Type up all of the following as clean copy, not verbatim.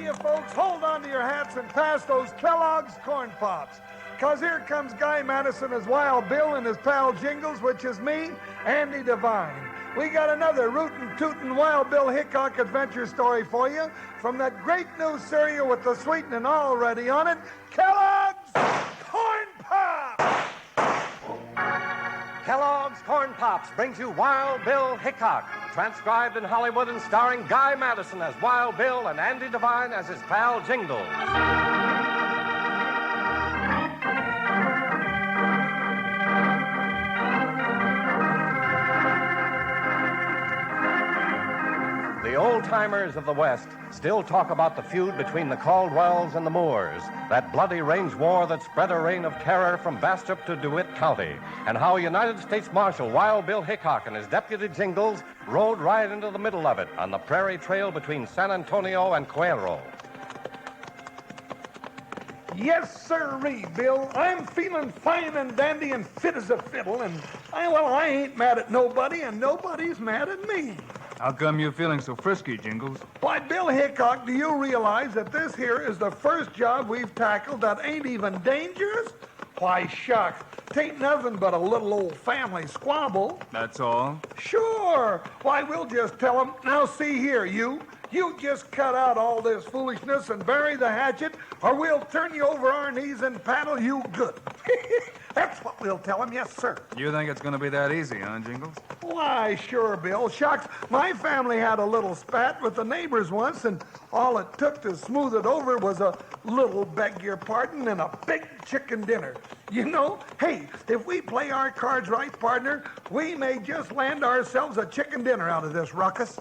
you folks hold on to your hats and pass those Kellogg's Corn Pops. Because here comes Guy Madison as Wild Bill and his pal Jingles, which is me, Andy Devine. We got another rootin' tootin' Wild Bill Hickok adventure story for you from that great new cereal with the sweetening already on it, Kellogg's Corn Pops! Kellogg's Corn Pops brings you Wild Bill Hickok, transcribed in Hollywood and starring Guy Madison as Wild Bill and Andy Devine as his pal Jingles. The old-timers of the West still talk about the feud between the Caldwells and the Moores, that bloody range war that spread a reign of terror from Bastrop to DeWitt County, and how United States Marshal Wild Bill Hickok and his deputy Jingles rode right into the middle of it on the prairie trail between San Antonio and Cuero. Yes, sirree, Bill. I'm feeling fine and dandy and fit as a fiddle, and I ain't mad at nobody, and nobody's mad at me. How come you feeling so frisky, Jingles? Why, Bill Hickok, do you realize that this here is the first job we've tackled that ain't even dangerous? Why, shucks, 'tain't nothing but a little old family squabble. That's all? Sure. Why, we'll just tell them, now see here, you just cut out all this foolishness and bury the hatchet, or we'll turn you over our knees and paddle you good. That's what we'll tell them, yes, sir. You think it's going to be that easy, huh, Jingles? Why, sure, Bill. Shucks, my family had a little spat with the neighbors once, and all it took to smooth it over was a little, beg your pardon, and a big chicken dinner. You know, hey, if we play our cards right, partner, we may just land ourselves a chicken dinner out of this ruckus.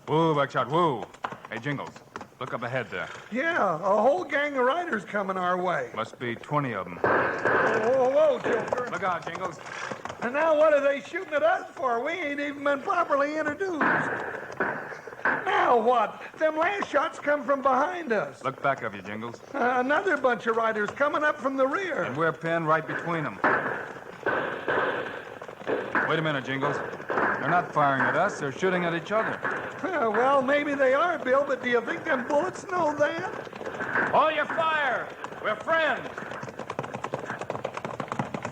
Whoa, Buckshot, whoa. Hey, Jingles, look up ahead there. Yeah, a whole gang of riders coming our way. Must be 20 of them. Whoa, Joker. Look out, Jingles. And now what are they shooting at us for? We ain't even been properly introduced. Now what? Them last shots come from behind us. Look back of you, Jingles. Another bunch of riders coming up from the rear. And we're pinned right between them. Wait a minute, Jingles. They're not firing at us. They're shooting at each other. Well, maybe they are, Bill, but do you think them bullets know that? Hold your fire. We're friends.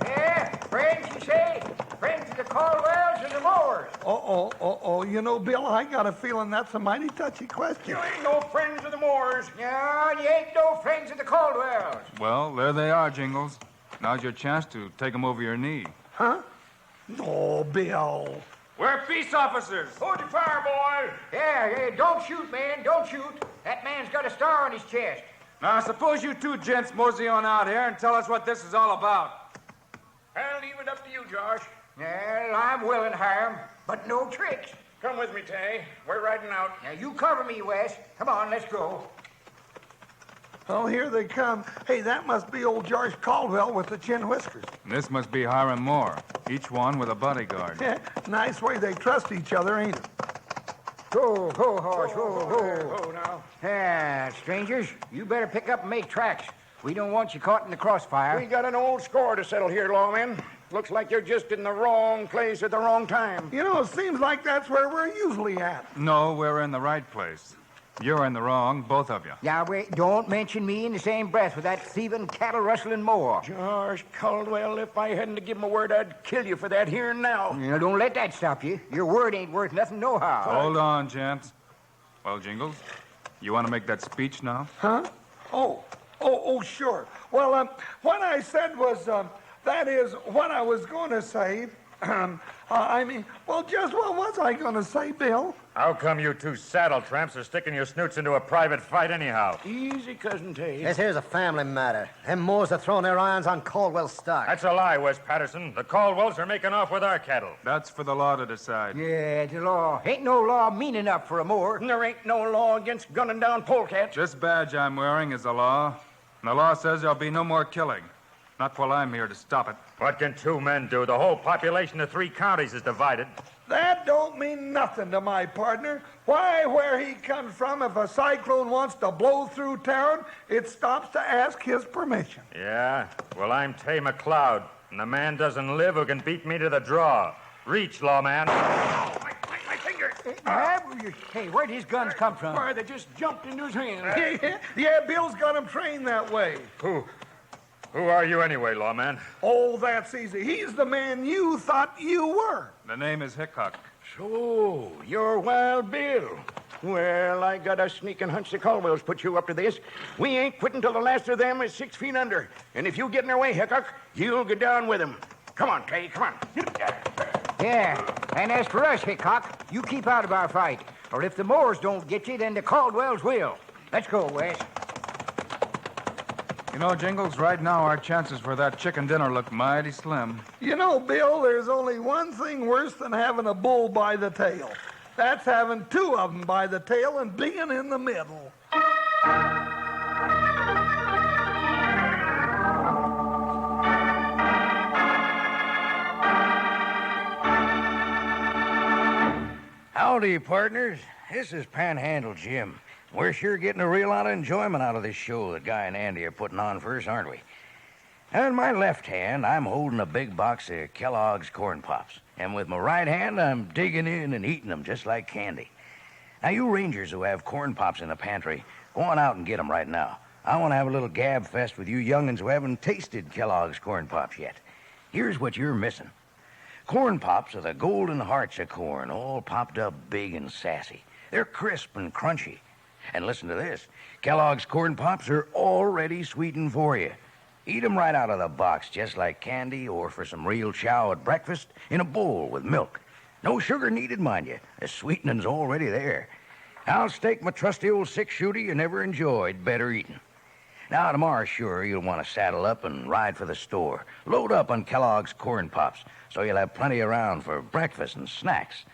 Yeah, friends, you say? Friends of the Caldwells and the Moores. You know, Bill, I got a feeling that's a mighty touchy question. You ain't no friends of the Moores. No, you ain't no friends of the Caldwells. Well, there they are, Jingles. Now's your chance to take them over your knee. Huh? Oh, Bill. We're peace officers. Hold your fire, boy. Yeah, don't shoot, man, don't shoot. That man's got a star on his chest. Now, suppose you two gents mosey on out here and tell us what this is all about. I'll leave it up to you, Josh. Well, I'm willing, Hiram, but no tricks. Come with me, Tay. We're riding out. Now, you cover me, Wes. Come on, let's go. Oh, here they come. Hey, that must be old George Caldwell with the chin whiskers. And this must be Hiram Moore, each one with a bodyguard. Yeah, nice way they trust each other, ain't it? Ho, horse, ho. Oh, now. Yeah, strangers, you better pick up and make tracks. We don't want you caught in the crossfire. We got an old score to settle here, lawmen. Looks like you're just in the wrong place at the wrong time. You know, it seems like that's where we're usually at. No, we're in the right place. You're in the wrong, both of you. Now, wait, don't mention me in the same breath with that thieving, cattle-rustling Moore. Josh Caldwell, if I hadn't to give him a word, I'd kill you for that here and now. Now, don't let that stop you. Your word ain't worth nothing nohow. Hold on, gents. Well, Jingles, you want to make that speech now? Huh? Oh, sure. Well, what I said was, that is what I was going to say. Just what was I going to say, Bill? How come you two saddle tramps are sticking your snoots into a private fight anyhow? Easy, Cousin Tay. This here's a family matter. Them Moores are throwing their irons on Caldwell's stock. That's a lie, Wes Patterson. The Caldwells are making off with our cattle. That's for the law to decide. Yeah, the law. Ain't no law mean enough for a Moore. There ain't no law against gunning down polecats. This badge I'm wearing is the law. And the law says there'll be no more killing. Not while I'm here to stop it. What can two men do? The whole population of 3 counties is divided. That don't mean nothing to my partner. Why, where he comes from, if a cyclone wants to blow through town, it stops to ask his permission. Yeah? Well, I'm Tay McLeod, and the man doesn't live who can beat me to the draw. Reach, lawman. My finger. have? Hey, where'd his guns come from? Why, they just jumped into his hand. Yeah, Bill's got him trained that way. Who are you anyway, lawman? Oh, that's easy. He's the man you thought you were. The name is Hickok. So, you're Wild Bill. Well, I got a sneaking hunch the Caldwells put you up to this. We ain't quitting till the last of them is 6 feet under. And if you get in their way, Hickok, you'll go down with them. Come on, Clay, come on. Yeah, and as for us, Hickok, you keep out of our fight. Or if the Moors don't get you, then the Caldwells will. Let's go, Wes. You know, Jingles, right now our chances for that chicken dinner look mighty slim. You know, Bill, there's only one thing worse than having a bull by the tail. That's having two of them by the tail and being in the middle. Howdy, partners. This is Panhandle Jim. We're sure getting a real lot of enjoyment out of this show that Guy and Andy are putting on for us, aren't we? Now, in my left hand, I'm holding a big box of Kellogg's Corn Pops. And with my right hand, I'm digging in and eating them just like candy. Now, you Rangers who have Corn Pops in the pantry, go on out and get them right now. I want to have a little gab fest with you young'uns who haven't tasted Kellogg's Corn Pops yet. Here's what you're missing. Corn Pops are the golden hearts of corn, all popped up big and sassy. They're crisp and crunchy. And listen to this. Kellogg's Corn Pops are already sweetened for you. Eat 'em right out of the box, just like candy or for some real chow at breakfast in a bowl with milk. No sugar needed, mind you. The sweetening's already there. I'll stake my trusty old six-shooter you never enjoyed better eating. Now, tomorrow, sure, you'll want to saddle up and ride for the store. Load up on Kellogg's Corn Pops so you'll have plenty around for breakfast and snacks.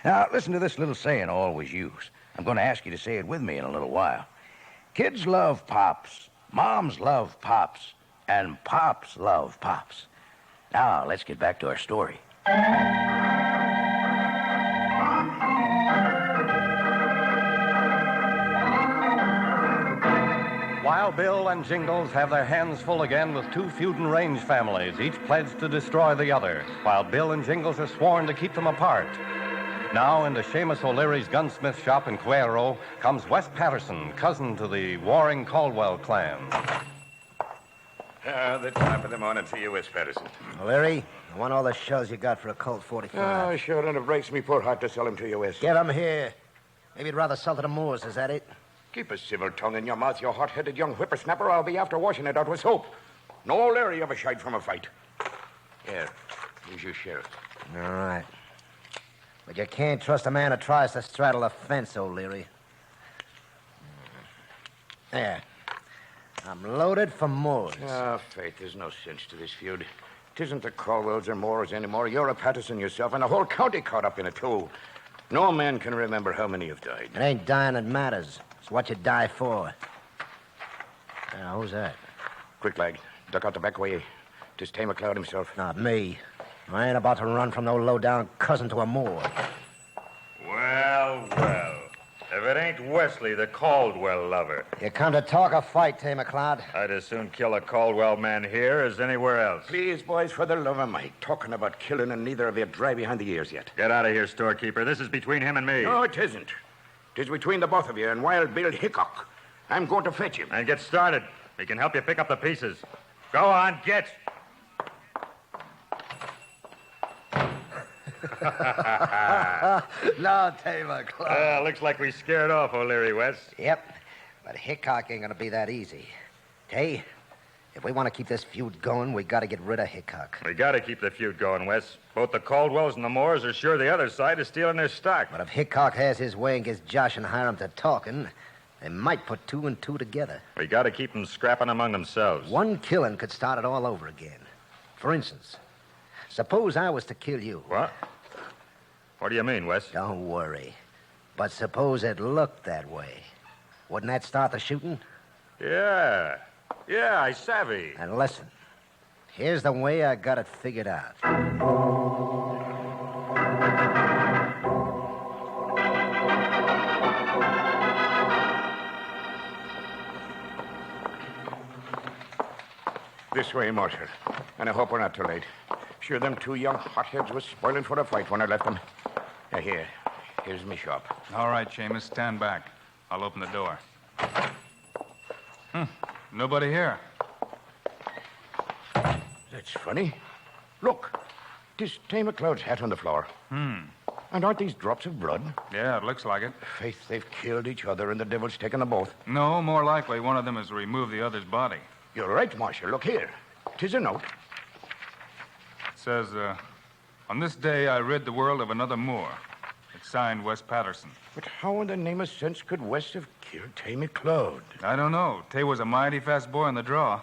Now, listen to this little saying I always use. I'm going to ask you to say it with me in a little while. Kids love Pops, moms love Pops, and Pops love Pops. Now, let's get back to our story. Wild Bill and Jingles have their hands full again with two feuding range families, each pledged to destroy the other, while Bill and Jingles are sworn to keep them apart. Now, into Seamus O'Leary's gunsmith shop in Cuero comes Wes Patterson, cousin to the warring Caldwell clan. The top of the morning to you, Wes Patterson. Larry, I want all the shells you got for a Colt 45. Sure, and it breaks me poor heart to sell them to you, Wes. Get 'em here. Maybe you'd rather sell to the Moors, is that it? Keep a civil tongue in your mouth, you hot-headed young whippersnapper. I'll be after washing it out with soap. No O'Leary ever shied from a fight. Here, here's your sheriff. All right. But you can't trust a man who tries to straddle a fence, O'Leary. There. I'm loaded for Moors. Faith, there's no sense to this feud. 'Tisn't the Caldwells or Moors anymore. You're a Patterson yourself, and the whole county caught up in it, too. No man can remember how many have died. It ain't dying that matters. It's what you die for. Now, who's that? Quick, lad. Duck out the back way. 'Tis Tay McLeod himself. Not me. I ain't about to run from no low-down cousin to a Moor. Well, well. If it ain't Wesley, the Caldwell lover, You come to talk or fight, Tay McLeod? I'd as soon kill a Caldwell man here as anywhere else. Please, boys, for the love of Mike. Talking about killing, and neither of you dry behind the ears yet. Get out of here, storekeeper. This is between him and me. No, it isn't. 'Tis between the both of you and Wild Bill Hickok. I'm going to fetch him. And get started. We can help you pick up the pieces. Go on, get. No, Tay McLeod. Looks like we scared off O'Leary, Wes. Yep, but Hickok ain't gonna be that easy. Tay, if we want to keep this feud going, we got to get rid of Hickok. We gotta keep the feud going, Wes. Both the Caldwells and the Moors are sure the other side is stealing their stock. But if Hickok has his way and gets Josh and Hiram to talking, they might put two and two together. We gotta keep them scrapping among themselves. One killing could start it all over again. For instance, suppose I was to kill you. What? What do you mean, Wes? Don't worry. But suppose it looked that way. Wouldn't that start the shooting? Yeah. Yeah, I savvy. And listen, here's the way I got it figured out. This way, Marshal. And I hope we're not too late. Sure, them two young hotheads was spoiling for a fight when I left them. Here. Here's me shop. All right, Seamus, stand back. I'll open the door. Nobody here. That's funny. Look, this Tay McLeod's hat on the floor. And aren't these drops of blood? Yeah, it looks like it. Faith, they've killed each other and the devil's taken them both. No, more likely one of them has removed the other's body. You're right, Marshal. Look here. 'Tis a note. It says, on this day I rid the world of another Moor. It's signed Wes Patterson. But how in the name of sense could West have killed Tay McLeod? I don't know. Tay was a mighty fast boy in the draw.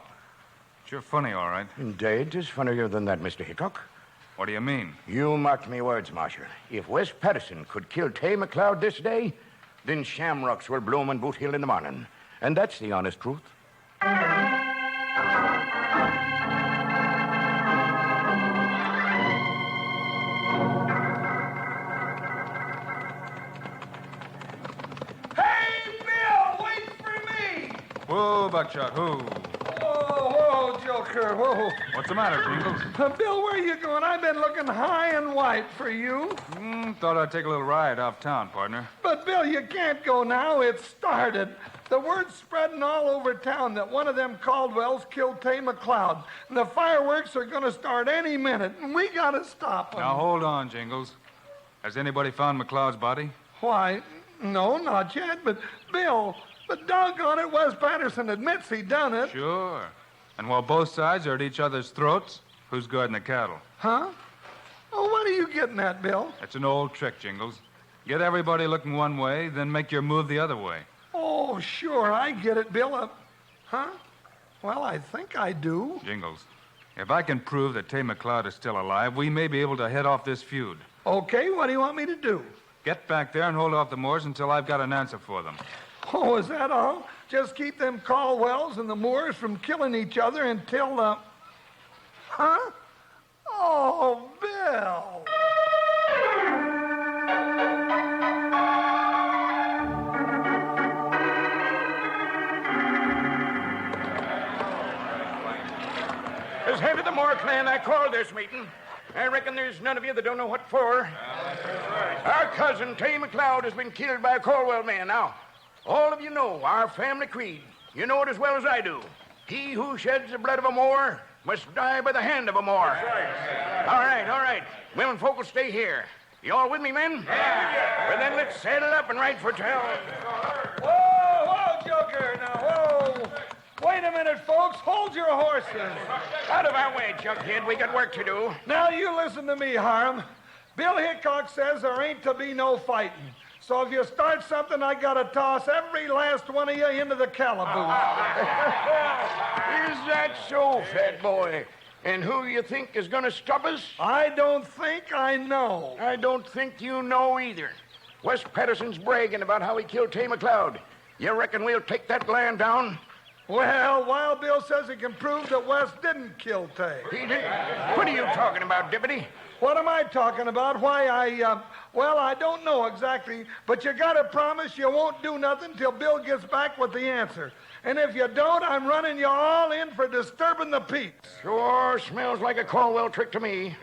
Sure funny, all right. Indeed, 'tis funnier than that, Mr. Hickok. What do you mean? You marked me words, Marshal. If Wes Patterson could kill Tay McLeod this day, then shamrocks will bloom on Boot Hill in the morning. And that's the honest truth. Hey, Bill, wait for me! Whoa, Buckshot, who? Whoa, Joker, whoa. What's the matter, Jingles? Bill, where you going? I've been looking high and wide for you. Thought I'd take a little ride off town, partner. But, Bill, you can't go now. It's started. The word's spreading all over town that one of them Caldwells killed Tay McLeod. And the fireworks are going to start any minute, and we got to stop them. Now, hold on, Jingles. Has anybody found McLeod's body? Why, no, not yet. But, Bill, but doggone it, Wes Patterson admits he done it. Sure. And while both sides are at each other's throats, who's guarding the cattle? Huh? Oh, what are you getting at, Bill? It's an old trick, Jingles. Get everybody looking one way, then make your move the other way. Oh, sure, I get it, Bill. Huh? Well, I think I do. Jingles, if I can prove that Tay McLeod is still alive, we may be able to head off this feud. Okay, what do you want me to do? Get back there and hold off the Moors until I've got an answer for them. Oh, is that all? Just keep them Caldwells and the Moors from killing each other until, Huh? Oh, Bill. As head of the Moore clan, I called this meeting. I reckon there's none of you that don't know what for. Our cousin, Tay McLeod, has been killed by a Caldwell man. Now, all of you know our family creed. You know it as well as I do. He who sheds the blood of a Moor must die by the hand of a Moor. All right. Women folk will stay here. You all with me, men? Yeah. Well, then let's saddle up and ride for town. Whoa, Joker, now, whoa. Wait a minute, folks. Hold your horses. Out of our way, Jughead. We got work to do. Now, you listen to me, Hiram. Bill Hickok says there ain't to be no fighting. So if you start something, I gotta toss every last one of you into the calaboose. Is that so, fat boy? And who you think is gonna stop us? I don't think I know. I don't think you know either. Wes Patterson's bragging about how he killed Tay McLeod. You reckon we'll take that land down? Well, Wild Bill says he can prove that Wes didn't kill Tay. He didn't? What are you talking about, Deputy? What am I talking about? Why, I don't know exactly, but you gotta promise you won't do nothing till Bill gets back with the answer. And if you don't, I'm running you all in for disturbing the peace. Sure smells like a Caldwell trick to me.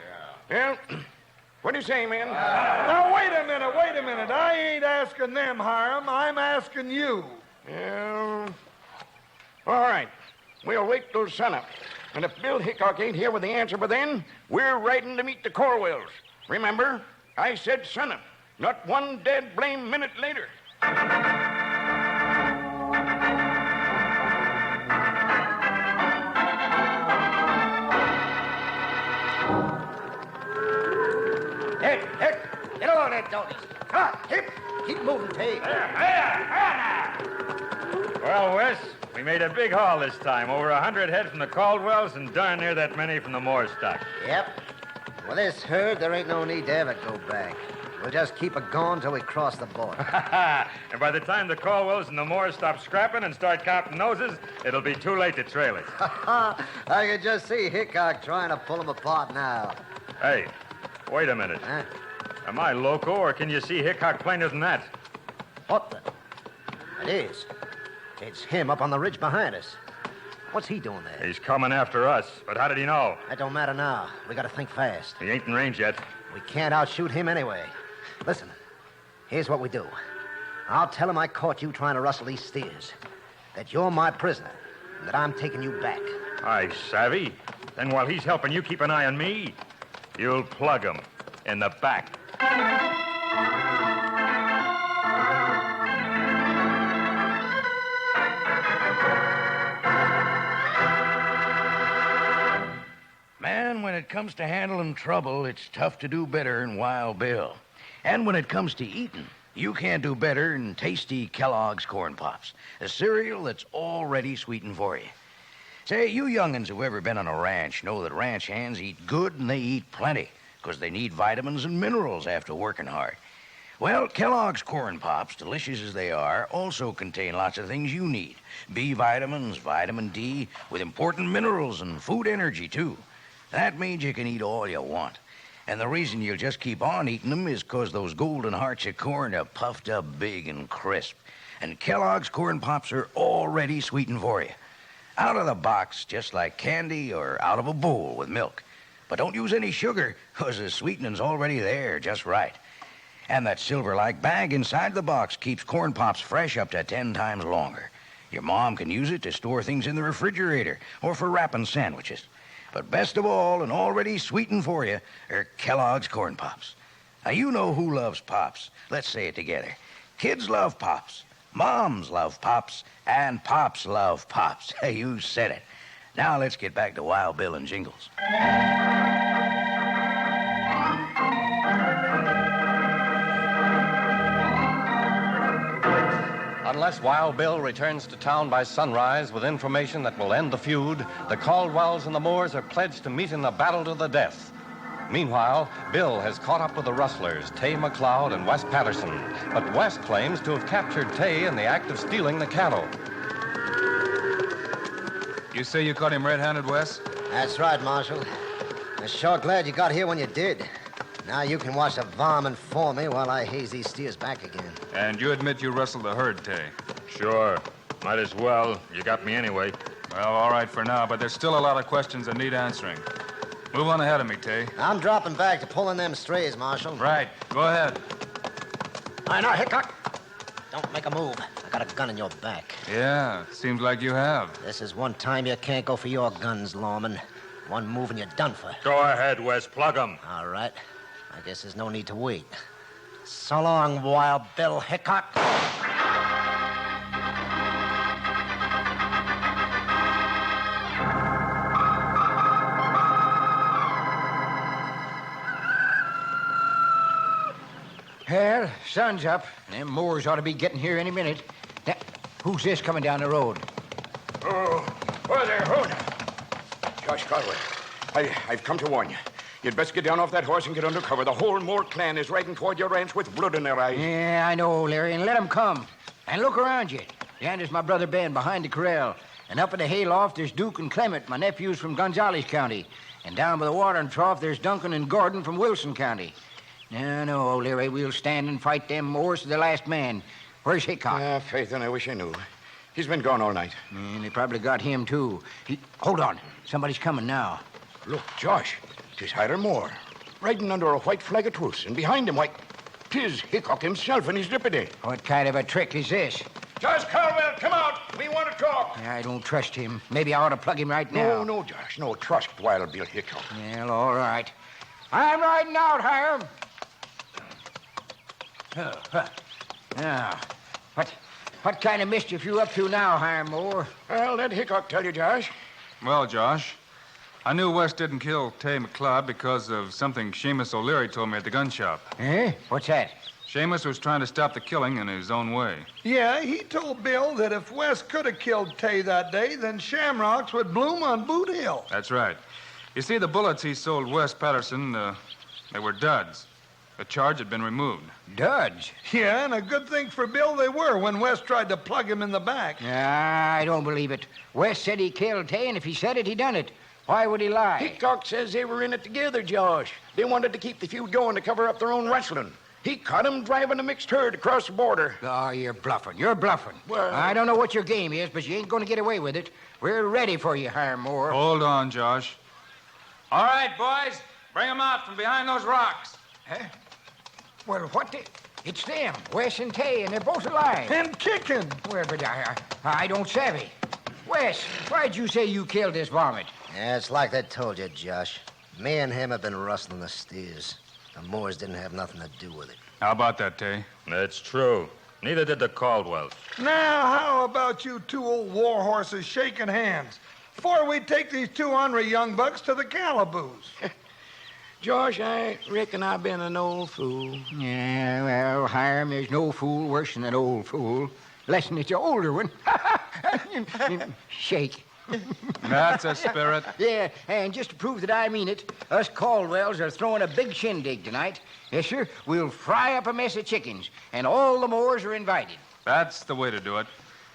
Well, what do you say, man? Now, wait a minute. I ain't asking them, Hiram. I'm asking you. Well, all right. We'll wait till sunup. And if Bill Hickok ain't here with the answer by then, we're riding to meet the Caldwells. Remember, I said sunup, not one dead blame minute later. Hick, get along there, donkeys. Come on, hip. Keep moving, Tay. Well, Wes, we made a big haul this time. Over 100 head from the Caldwells and darn near that many from the Moore stock. Yep. Well, this herd, there ain't no need to ever go back. We'll just keep it going till we cross the border. And by the time the Caldwells and the Moores stop scrapping and start counting noses, it'll be too late to trail it. I can just see Hickok trying to pull them apart now. Hey, wait a minute. Huh? Am I loco, or can you see Hickok plainer than that? What the? It is. It's him up on the ridge behind us. What's he doing there? He's coming after us, but how did he know? That don't matter now. We gotta think fast. He ain't in range yet. We can't outshoot him anyway. Listen. Here's what we do. I'll tell him I caught you trying to rustle these steers, that you're my prisoner, and that I'm taking you back. Aye, savvy. Then while he's helping you keep an eye on me, you'll plug him in the back. Man, when it comes to handling trouble, it's tough to do better than Wild Bill. And when it comes to eating, you can't do better than tasty Kellogg's Corn Pops, a cereal that's already sweetened for you. Say, you young'uns who've ever been on a ranch know that ranch hands eat good and they eat plenty, because they need vitamins and minerals after working hard. Well, Kellogg's Corn Pops, delicious as they are, also contain lots of things you need. B vitamins, vitamin D, with important minerals and food energy, too. That means you can eat all you want. And the reason you'll just keep on eating them is because those golden hearts of corn are puffed up big and crisp. And Kellogg's Corn Pops are already sweetened for you. Out of the box, just like candy, or out of a bowl with milk. But don't use any sugar, because the sweetening's already there just right. And that silver-like bag inside the box keeps Corn Pops fresh up to 10 times longer. Your mom can use it to store things in the refrigerator or for wrapping sandwiches. But best of all, and already sweetened for you, are Kellogg's Corn Pops. Now, you know who loves Pops. Let's say it together. Kids love Pops. Moms love Pops. And Pops love Pops. You said it. Now let's get back to Wild Bill and Jingles. Unless Wild Bill returns to town by sunrise with information that will end the feud, the Caldwells and the Moores are pledged to meet in a battle to the death. Meanwhile, Bill has caught up with the rustlers, Tay McLeod and Wes Patterson. But Wes claims to have captured Tay in the act of stealing the cattle. You say you caught him red-handed, Wes? That's right, Marshal. I'm sure glad you got here when you did. Now you can wash the varmint for me while I haze these steers back again. And you admit you rustled the herd, Tay? Sure. Might as well. You got me anyway. Well, all right for now, but there's still a lot of questions that need answering. Move on ahead of me, Tay. I'm dropping back to pulling them strays, Marshal. Right. Go ahead. All right, now, Hickok. Don't make a move. I got a gun in your back. Yeah, seems like you have. This is one time you can't go for your guns, lawman. One move and you're done for. Go ahead, Wes. Plug 'em. All right. I guess there's no need to wait. So long, Wild Bill Hickok. Well, sun's up. Them Moors ought to be getting here any minute. Now, who's this coming down the road? Oh, there, hold. Josh Caldwell, I've come to warn you. You'd best get down off that horse and get under cover. The whole Moore clan is riding toward your ranch with blood in their eyes. Yeah, I know, Larry, and let 'em come. And look around you. Yonder's my brother Ben behind the corral. And up in the hayloft, there's Duke and Clement, my nephews from Gonzales County. And down by the watering trough, there's Duncan and Gordon from Wilson County. No, Larry, we'll stand and fight them Moors to the last man. Where's Hickok? Faith, and I wish I knew. He's been gone all night. And they probably got him, too. Hold on. Somebody's coming now. Look, Josh, 'tis Hiram Moore, riding under a white flag of truce, and behind him, 'tis Hickok himself and his deputy. What kind of a trick is this? Josh Caldwell, come out. We want to talk. I don't trust him. Maybe I ought to plug him right now. No, Josh, no. Trust Wild Bill Hickok. Well, all right. I'm riding out, Hiram. Now, what kind of mischief you up to now, Hiram Moore? Well, let Hickok tell you, Josh. Well, Josh, I knew Wes didn't kill Tay McLeod because of something Seamus O'Leary told me at the gun shop. Eh? What's that? Seamus was trying to stop the killing in his own way. Yeah, he told Bill that if Wes could have killed Tay that day, then shamrocks would bloom on Boot Hill. That's right. You see, the bullets he sold Wes Patterson, they were duds. The charge had been removed. Duds? Yeah, and a good thing for Bill they were when Wes tried to plug him in the back. I don't believe it. Wes said he killed Tay, and if he said it, he done it. Why would he lie? Hickok says they were in it together, Josh. They wanted to keep the feud going to cover up their own rustling. He caught him driving a mixed herd across the border. Oh, you're bluffing. You're bluffing. Well, I don't know what your game is, but you ain't going to get away with it. We're ready for you, Hiram Moore. Hold on, Josh. All right, boys. Bring him out from behind those rocks. Huh? Well, what the... It's them, Wes and Tay, and they're both alive. And kicking. Well, but I don't savvy. Wes, why'd you say you killed this varmint? Yeah, it's like they told you, Josh. Me and him have been rustling the steers. The Moors didn't have nothing to do with it. How about that, Tay? That's true. Neither did the Caldwells. Now, how about you two old war horses shaking hands before we take these two ornery young bucks to the calaboose? Josh, I reckon I've been an old fool. Yeah, well, Hiram, there's no fool worse than an old fool. Less'n it's an older one. Shake. That's a spirit. Yeah, and just to prove that I mean it, us Caldwells are throwing a big shindig tonight. Yes, sir. We'll fry up a mess of chickens, and all the Moors are invited. That's the way to do it.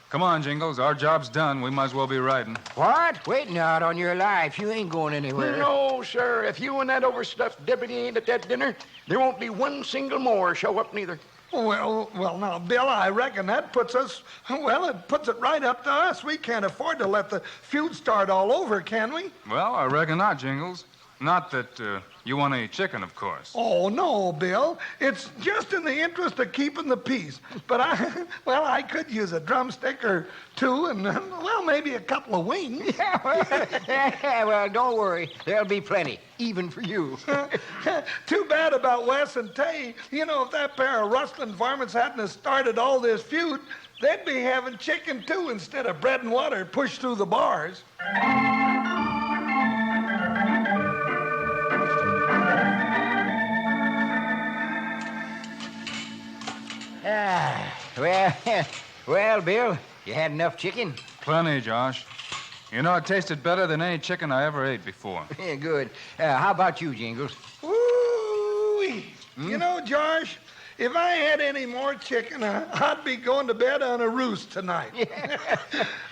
Come on, Jingles. Our job's done. We might as well be riding. What? Waiting out on your life. You ain't going anywhere. No, sir. If you and that overstuffed deputy ain't at that dinner, there won't be one single Moor show up neither. Well, now, Bill, I reckon that puts us, well, it puts it right up to us. We can't afford to let the feud start all over, can we? Well, I reckon not, Jingles. Not that you want any chicken, of course. Oh, no, Bill. It's just in the interest of keeping the peace. But I could use a drumstick or two and, well, maybe a couple of wings. Well, don't worry. There'll be plenty, even for you. Too bad about Wes and Tay. You know, if that pair of rustling varmints hadn't have started all this feud, they'd be having chicken, too, instead of bread and water pushed through the bars. Well, Bill, you had enough chicken? Plenty, Josh. You know, it tasted better than any chicken I ever ate before. Yeah, good. How about you, Jingles? Ooh-wee. You know, Josh, if I had any more chicken, I'd be going to bed on a roost tonight.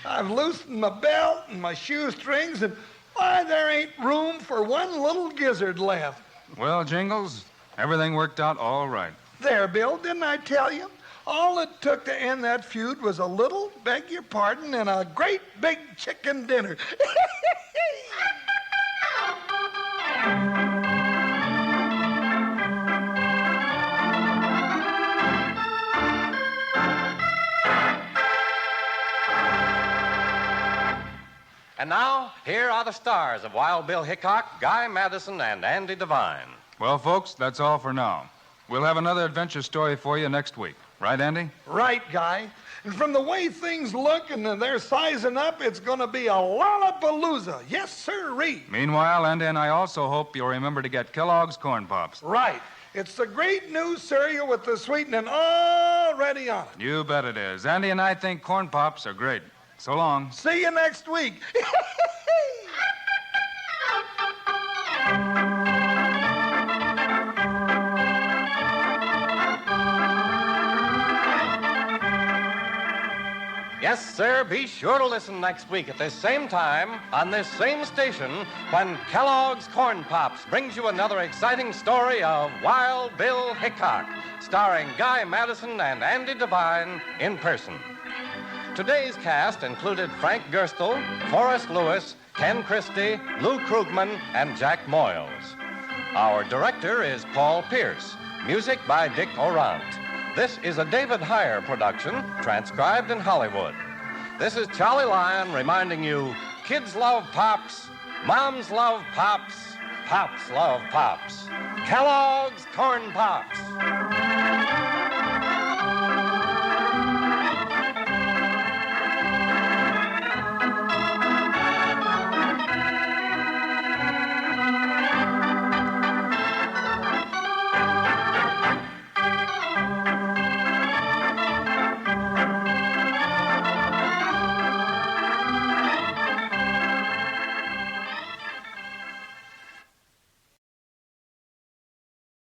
I've loosened my belt and my shoestrings, and why, there ain't room for one little gizzard left. Well, Jingles, everything worked out all right. There, Bill, didn't I tell you? All it took to end that feud was a little, beg your pardon, and a great big chicken dinner. And now, here are the stars of Wild Bill Hickok, Guy Madison, and Andy Devine. Well, folks, that's all for now. We'll have another adventure story for you next week. Right, Andy? Right, Guy. And from the way things look and they're sizing up, it's going to be a lollapalooza. Yes, sir-ree. Meanwhile, Andy and I also hope you'll remember to get Kellogg's Corn Pops. Right. It's the great new cereal with the sweetening already on it. You bet it is. Andy and I think Corn Pops are great. So long. See you next week. Yes, sir, be sure to listen next week at this same time on this same station when Kellogg's Corn Pops brings you another exciting story of Wild Bill Hickok, starring Guy Madison and Andy Devine in person. Today's cast included Frank Gerstle, Forrest Lewis, Ken Christie, Lou Krugman, and Jack Moyles. Our director is Paul Pierce. Music by Dick Orant. This is a David Heyer production, transcribed in Hollywood. This is Charlie Lyon reminding you, kids love Pops, moms love Pops, Pops love Pops. Kellogg's Corn Pops.